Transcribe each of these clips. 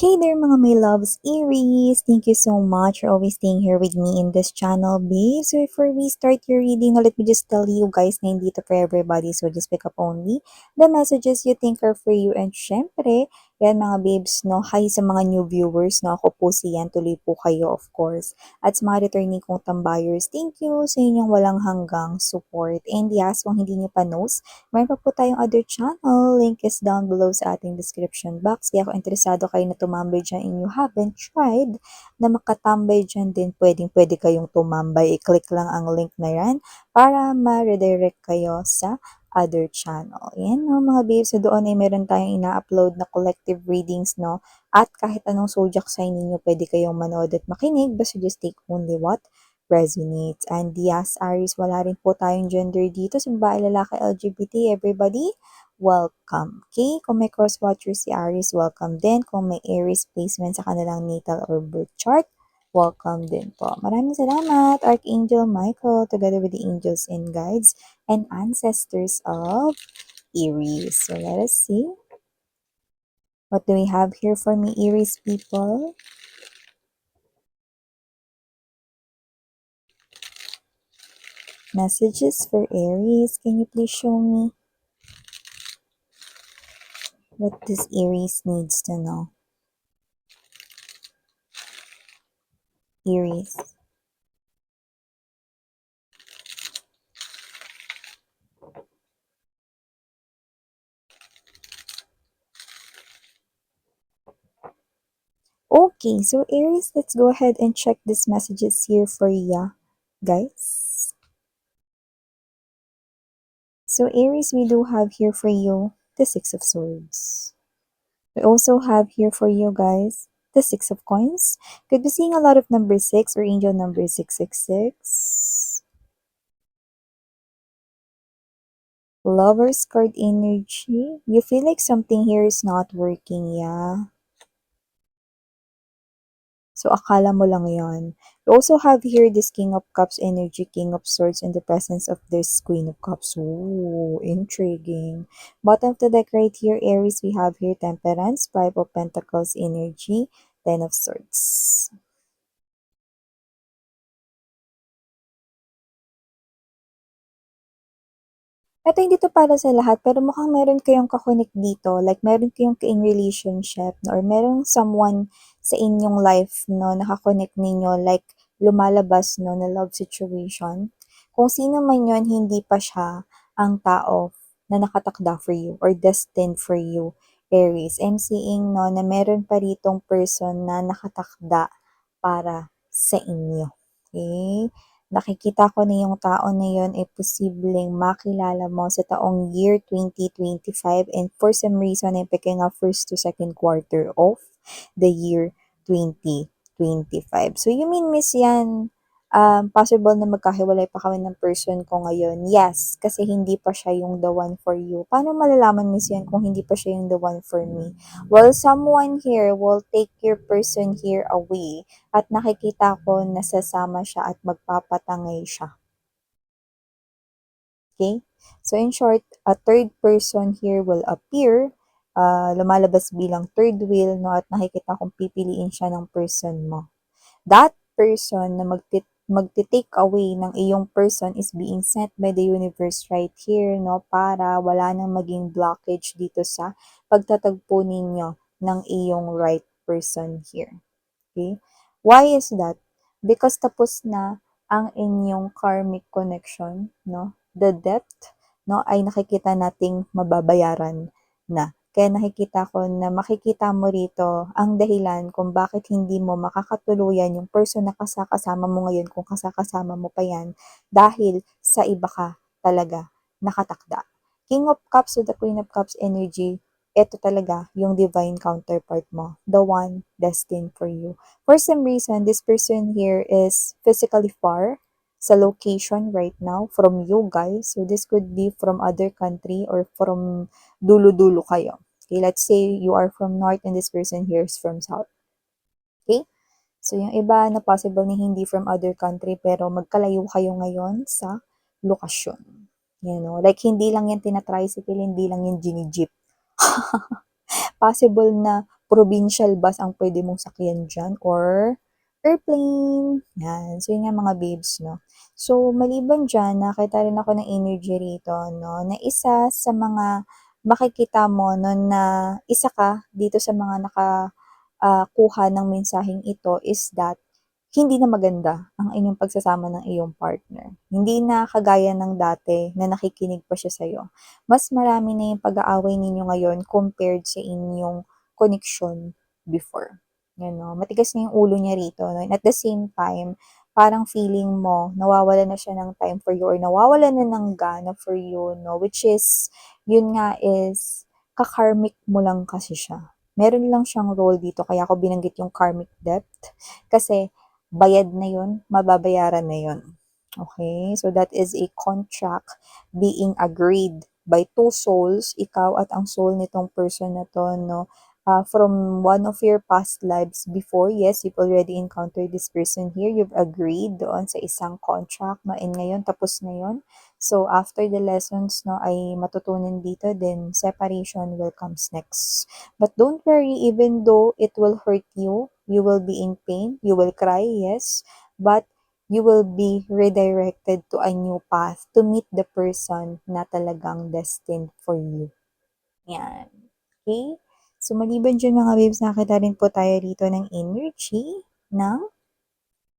Hey there mga my loves, Aries! Thank you so much for always staying here with me in this channel, babe. So before we start your reading, let me just tell you guys na hindi to for everybody. So just pick up only the messages you think are for you. And syempre, yan mga babes, no? Hi sa mga new viewers, no? Ako po si Yan, tuloy po kayo of course. At sa mga returning kong tambayers, thank you sa inyong walang hanggang support. And yes, kung hindi nyo pa knows, meron pa po tayong other channel. Link is down below sa ating description box. Kaya kung interesado kayo na tumambay dyan and you haven't tried na makatambay dyan din, pwede kayong tumambay. I-click lang ang link na yan para ma-redirect kayo sa other channel. Yan no, mga babes. So doon ay meron tayong ina-upload na collective readings, no? At kahit anong zodiac sign ninyo, pwede kayong manood at makinig. Basta just take only what resonates. And yes, Aries, wala rin po tayong gender dito. Sa babae, lalaki, LGBT, everybody, welcome. Okay? Kung may cross-watcher si Aries, welcome din. Kung may Aries placement sa kanilang natal or birth chart, welcome din po. Maraming salamat, Archangel Michael, together with the angels and guides and ancestors of Aries. So let us see. What do we have here for me, Aries people? Messages for Aries. Can you please show me what this Aries needs to know? Aries. Okay, so Aries, let's go ahead and check these messages here for ya, guys. So Aries, we do have here for you the Six of Swords. We also have here for you guys the Six of Coins. Could be seeing a lot of number 6 or angel number 666. Lover's card energy. You feel like something here is not working, yeah. So, akala mo lang yon. We also have here this King of Cups energy, King of Swords, in the presence of this Queen of Cups. Ooh, intriguing. Bottom of the deck right here, Aries, we have here Temperance, Five of Pentacles energy, Ten of Swords. Ito hindi to para sa lahat, pero mukhang meron kayong kakonek dito, like meron kayong in relationship, no? Or merong someone sa inyong life, no, nakakonek ninyo, like lumalabas, no, na love situation. Kung sino man yon, hindi pa siya ang tao na nakatakda for you or destined for you, Aries. I'm seeing, no, na meron pa ritong person na nakatakda para sa inyo. Okay? Nakikita ko na yung tao na yun ay posibleng makilala mo sa taong year 2025 and for some reason ay picking up first to second quarter of the year 2025. So you mean Miss Yan, possible na magkahiwalay pa kami ng person ko ngayon? Yes, kasi hindi pa siya yung the one for you. Paano malalaman Miss Yan kung hindi pa siya yung the one for me? Well, someone here will take your person here away at nakikita ko na sasama siya at magpapatangay siya. Okay? So in short, a third person here will appear, lumalabas bilang third wheel, no, at nakikita kong pipiliin siya ng person mo. That person na magti-take away ng iyong person is being sent by the universe right here, no, para wala nang maging blockage dito sa pagtatagpo ninyo ng iyong right person here. Okay? Why is that? Because tapos na ang inyong karmic connection, no? The depth, no, ay nakikita nating mababayaran na. Kaya nakikita ko na makikita mo rito ang dahilan kung bakit hindi mo makakatuluyan yung person na kasama mo ngayon kung kasama mo pa yan dahil sa iba ka talaga nakatakda. King of Cups to the Queen of Cups energy, ito talaga yung divine counterpart mo, the one destined for you. For some reason, this person here is physically far sa location right now from you guys. So this could be from other country or from dulo-dulo kayo. Okay, let's say you are from north and this person here is from south. Okay? So yung iba na possible na hindi from other country pero magkalayo kayo ngayon sa lokasyon. You know, like hindi lang yan tinatricycle, hindi lang yan ginijip. Possible na provincial bus ang pwede mong sakyan dyan or airplane. Yan. So, yun nga mga babes, no? So, maliban dyan, nakita rin ako ng energy rito, no? Na isa sa mga makikita mo, no, na isa ka dito sa mga kuha ng mensaheng ito is that hindi na maganda ang inyong pagsasama ng iyong partner. Hindi na kagaya ng dati na nakikinig pa siya sa'yo. Mas marami na yung pag-aaway ninyo ngayon compared sa inyong connection before. You know, matigas na yung ulo niya rito. No? And at the same time, parang feeling mo, nawawala na siya ng time for you or nawawala na ng gana for you, no? Which is, yun nga is, kakarmic mo lang kasi siya. Meron lang siyang role dito, kaya ako binanggit yung karmic debt. Kasi, bayad na yun, mababayaran na yun. Okay? So, that is a contract being agreed by two souls, ikaw at ang soul nitong person na to, no? From one of your past lives before, yes, you've already encountered this person here, you've agreed doon sa isang contract, no? And ngayon, tapos na yun. So, after the lessons, no, ay matutunan dito, then separation will comes next. But don't worry, even though it will hurt you will be in pain, you will cry, yes, but you will be redirected to a new path to meet the person na talagang destined for you. Yan. Okay? So, maliban dyan mga babes, nakita rin po tayo dito ng energy ng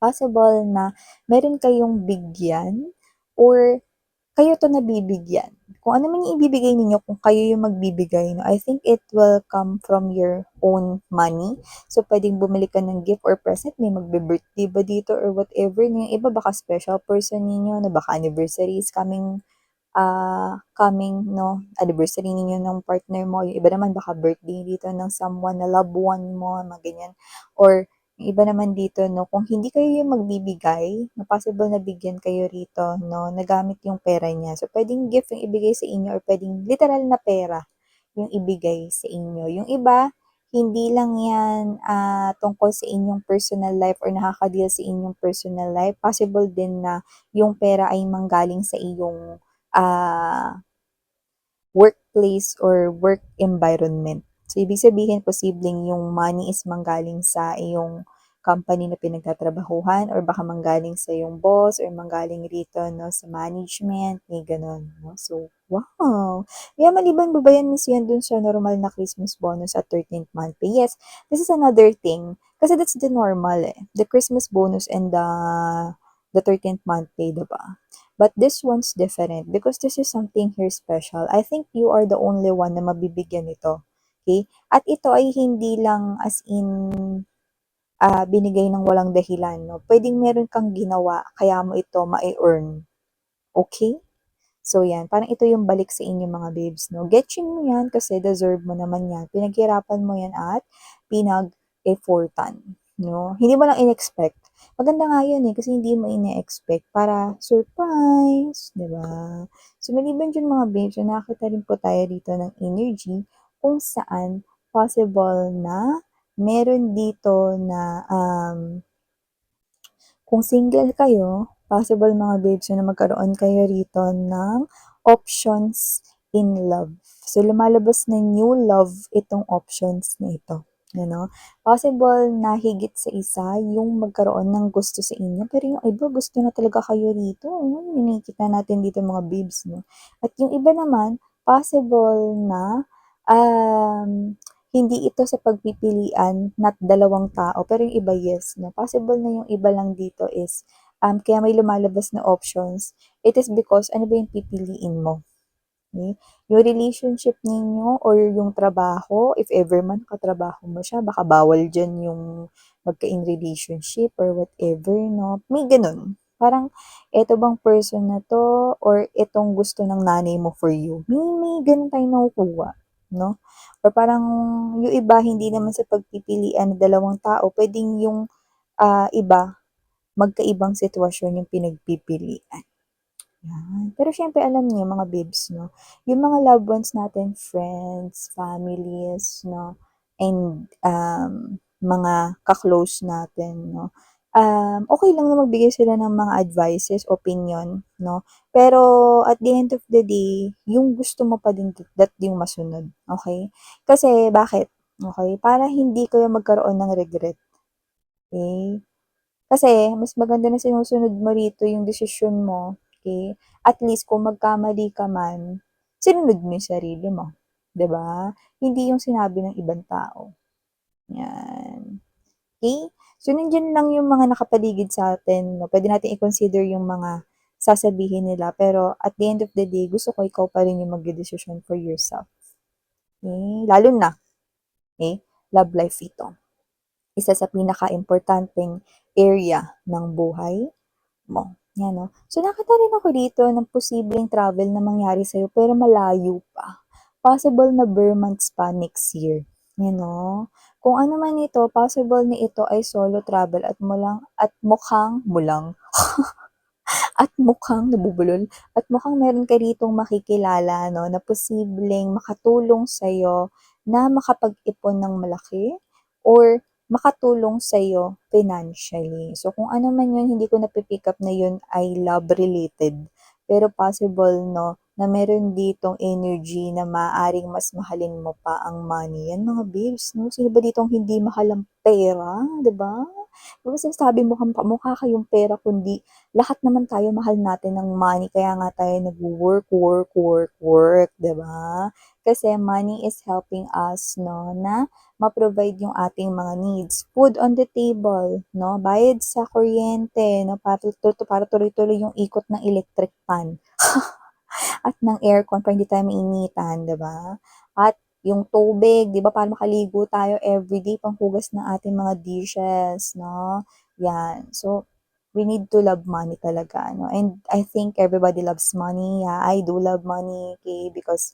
possible na meron kayong bigyan or kayo 'to nabibigyan. Kung ano man yung ibibigay ninyo, kung kayo yung magbibigay, no, I think it will come from your own money. So, pwedeng bumili ka ng gift or present, may magbe-birthday ba dito or whatever. Yung iba baka special person ninyo, na baka anniversary is coming, no, anniversary ninyo ng partner mo. Yung iba naman baka birthday dito ng someone na loved one mo, mga ganyan. Or, yung iba naman dito, no, kung hindi kayo yung magbibigay, na possible na bigyan kayo rito, no, nagamit yung pera niya. So, pwedeng gift yung ibigay sa inyo or pwedeng literal na pera yung ibigay sa inyo. Yung iba, hindi lang yan tungkol sa inyong personal life or nakaka-deal sa inyong personal life. Possible din na yung pera ay manggaling sa iyong uh, workplace or work environment. So, ibig sabihin, posibleng yung money is manggaling sa iyong company na pinagtatrabahuhan or baka manggaling sa iyong boss or manggaling rito, no, sa management, may ganun, no? So, wow! Kaya maliban ba ba yan, Miss Yan, dun sa normal na Christmas bonus at 13th month pay? Yes, this is another thing. Kasi that's the normal eh. The Christmas bonus and the 13th month pay, diba? But this one's different because this is something here special. I think you are the only one na mabibigyan nito. Okay? At ito ay hindi lang as in binigay ng walang dahilan. No? Pwedeng meron kang ginawa, kaya mo ito ma-earn. Okay? So, yan. Parang ito yung balik sa inyo mga babes, no? Getching mo yan kasi deserve mo naman yan. Pinaghirapan mo yan at pinag-effortan, no? Hindi mo lang in-expect. Maganda nga yun eh, kasi hindi mo in-expect para surprise, di ba? So, maliban dyan mga babes, so nakakita rin po tayo dito ng energy kung saan possible na meron dito na kung single kayo, possible mga babes na magkaroon kayo rito ng options in love. So, lumalabas na new love itong options na ito. You know? Possible na higit sa isa yung magkaroon ng gusto sa inyo, pero yung iba gusto na talaga kayo rito. Nakikita natin dito mga babes. No? At yung iba naman, possible na hindi ito sa pagpipilian, not dalawang tao, pero yung iba yes, no? Possible na yung iba lang dito is, kaya may lumalabas na options, it is because ano ba yung pipiliin mo? Okay? Yung relationship ninyo or yung trabaho, if ever man katrabaho mo siya, baka bawal dyan yung magka-in relationship or whatever, no? May ganun. Parang, eto bang person na to or itong gusto ng nanay mo for you? May ganun tayo nakukuha, no? Or parang yung iba, hindi naman sa pagpipilian ng dalawang tao, pwedeng yung iba, magkaibang sitwasyon yung pinagpipilian. Yan. Pero syempre alam niyo mga babes, no, yung mga loved ones natin, friends, families, no, and mga ka-close natin, no, okay lang na magbigay sila ng mga advices, opinion, no, pero at the end of the day, yung gusto mo pa din that yung masunod, okay? Kasi bakit? Okay, para hindi kayo magkaroon ng regret, okey? Kasi mas maganda na sinusunod mo rito yung desisyon mo, okey? At least kung magkamali ka man, sinunod mo yung sarili mo, 'di ba? Hindi yung sinabi ng ibang tao, 'yan. Okey? So, nandiyan lang yung mga nakapaligid sa'tin 'no, puwede nating i-consider yung mga sasabihin nila, pero at the end of the day gusto ko ikaw pa rin yung magdedesisyon for yourself, okey? Lalo na, okey, love life ito, isa sa pinakaimportanteng area ng buhay mo, 'yan 'no. So, nakita rin ako dito ng posibleng travel na mangyari sa'yo pero malayo pa. Possible na bare months pa next year, 'yan 'no. Kung ano man ito, possible na ito ay solo travel at mukhang nabubulol at mukhang meron ka ritong makikilala 'no, na posibleng makatulong sa'yo na makapag-ipon ng malaki or makatulong sa'yo financially. So, kung ano man 'yun, hindi ko napi-pick up na 'yun ay love related, pero possible 'no, na meron ditong energy na maaaring mas mahalin mo pa ang money. 'Yan mga babes 'no, sino ba ditong hindi mahal ang pera, 'di ba? 'Di ba sinasabi mo mukha kayong pera kundi lahat naman tayo mahal natin ng money kaya nga tayo nagwo-work, work, work, work, 'di ba? Kasi money is helping us 'no, na ma-provide yung ating mga needs. Food on the table 'no, bayad sa kuryente 'no, para tuloy-tuloy yung ikot ng electric fan at ng aircon para hindi tayo mainitan, 'di ba? At yung tubig, 'di ba, para makaligo tayo everyday, panghugas ng ating mga dishes 'no, 'yan. So, we need to love money talaga, no? And I think everybody loves money. Yeah, I do love money, okay? Because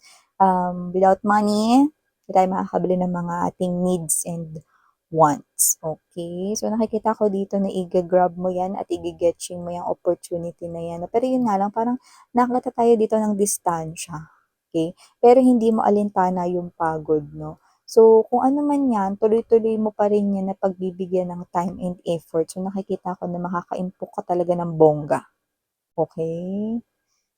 without money, hindi tayo makakabili ng mga ating needs and wants. Okay? So, nakikita ko dito na i-grab mo yan at i-getching mo yung opportunity na yan. Pero yun nga lang, parang nakakita tayo dito ng distansya. Okay? Pero hindi mo alintana yung pagod, no? So, kung ano man yan, tuloy-tuloy mo pa rin yan na pagbibigyan ng time and effort. So, nakikita ko na makaka-impok ka talaga ng bongga. Okay?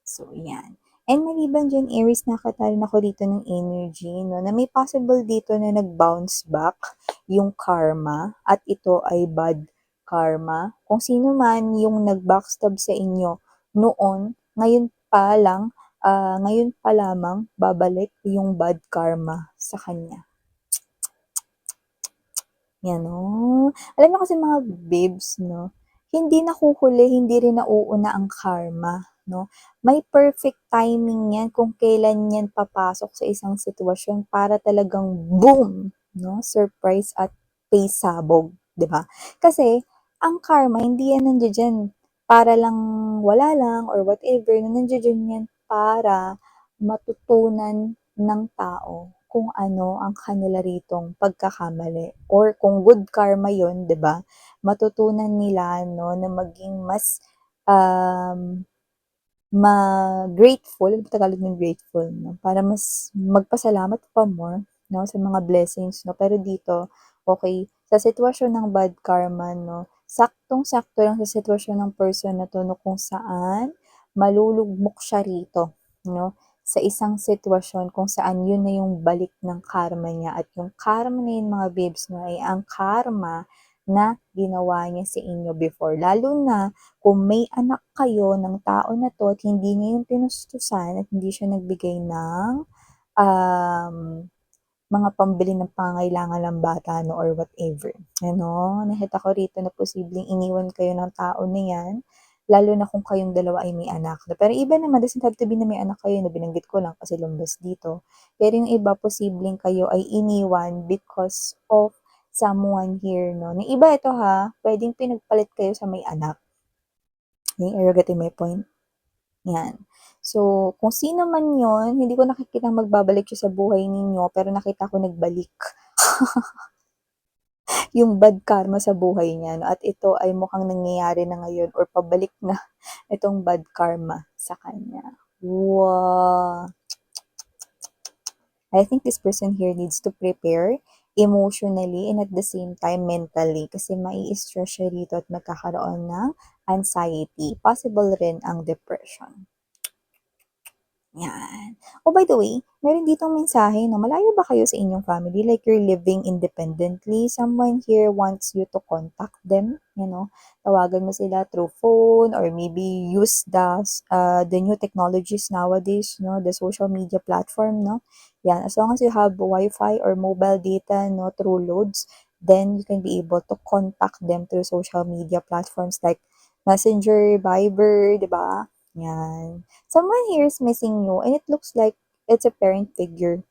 So, yan. And maliban diyan, Aries, nakita rin ako dito ng energy, no, na may possible dito na nag-bounce back yung karma at ito ay bad karma. Kung sino man yung nag-backstab sa inyo noon, ngayon pa lamang babalik yung bad karma sa kanya. Yan 'no. Alam niyo kasi mga babes 'no, hindi nahuhuli, hindi rin nauuna ang karma 'no. May perfect timing yan kung kailan yan papasok sa isang sitwasyon para talagang boom 'no, surprise at paysabog, 'di ba? Kasi ang karma hindi yan nandiya-diyan para lang wala lang or whatever, nandiya-diyan yan para matutunan ng tao kung ano ang kanila ritong pagkakamali or kung good karma yun, 'di ba? Matutunan nila 'no na maging mas um, grateful, ano ba Tagalog ng grateful 'no? Para mas magpasalamat pa more 'no sa mga blessings 'no. Pero dito, okay sa sitwasyon ng bad karma 'no, saktong-sakto lang sa sitwasyon ng person na 'to 'no kung saan malulugmok siya rito 'no, sa isang sitwasyon kung saan yun na yung balik ng karma niya at yung karma na yun mga babes 'no, ay ang karma na ginawa niya sa inyo before. Lalo na kung may anak kayo ng tao na 'to at hindi niya yun tinustusan at hindi siya nagbigay ng, um, mga pambili ng pangangailangan ng bata 'no or whatever, ano. Nakita ko rito na posibleng iniwan kayo ng tao na 'yan, lalo na kung kayong dalawa ay may anak 'no. Pero iba naman doesn't have to be na may anak kayo 'no, binanggit ko lang kasi lumbas dito. Pero yung iba posibleng kayo ay iniwan because of someone here 'no, na iba ito ha, puwedeng pinagpalit kayo sa may anak. Are you getting my point? 'Yan. So, kung sino man 'yon, hindi ko nakikitang magbabalik siya sa buhay ninyo, pero nakita ko nagbalik yung bad karma sa buhay niya 'no, at ito ay mukhang nangyayari na ngayon or pabalik na itong bad karma sa kanya. Wow! I think this person here needs to prepare emotionally and at the same time mentally kasi mai-stress siya rito at magkakaroon ng anxiety. Possible rin ang depression. Yan. Oh, by the way, meron ditong mensahe 'no, malayo ba kayo sa inyong family, like you're living independently, someone here wants you to contact them, tawagan mo sila through phone or maybe use the new technologies nowadays 'no, the social media platform 'no. Yan, as long as you have Wi-Fi or mobile data 'no, through loads, then you can be able to contact them through social media platforms like Messenger, Viber, 'di ba? Yan. Someone here is missing you and it looks like it's a parent figure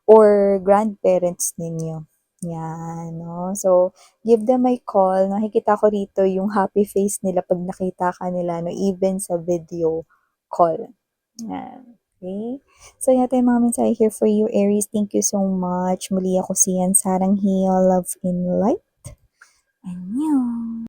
or grandparents ninyo. Yan, no? So, give them a call. Nakikita ko rito yung happy face nila pag nakita ka nila, no? Even sa video call. Yan. Okay? So, yan tayo mga mensahe here for you, Aries. Thank you so much. Muli ako si Yan Sarang Hill, Love in Light. Annyeong!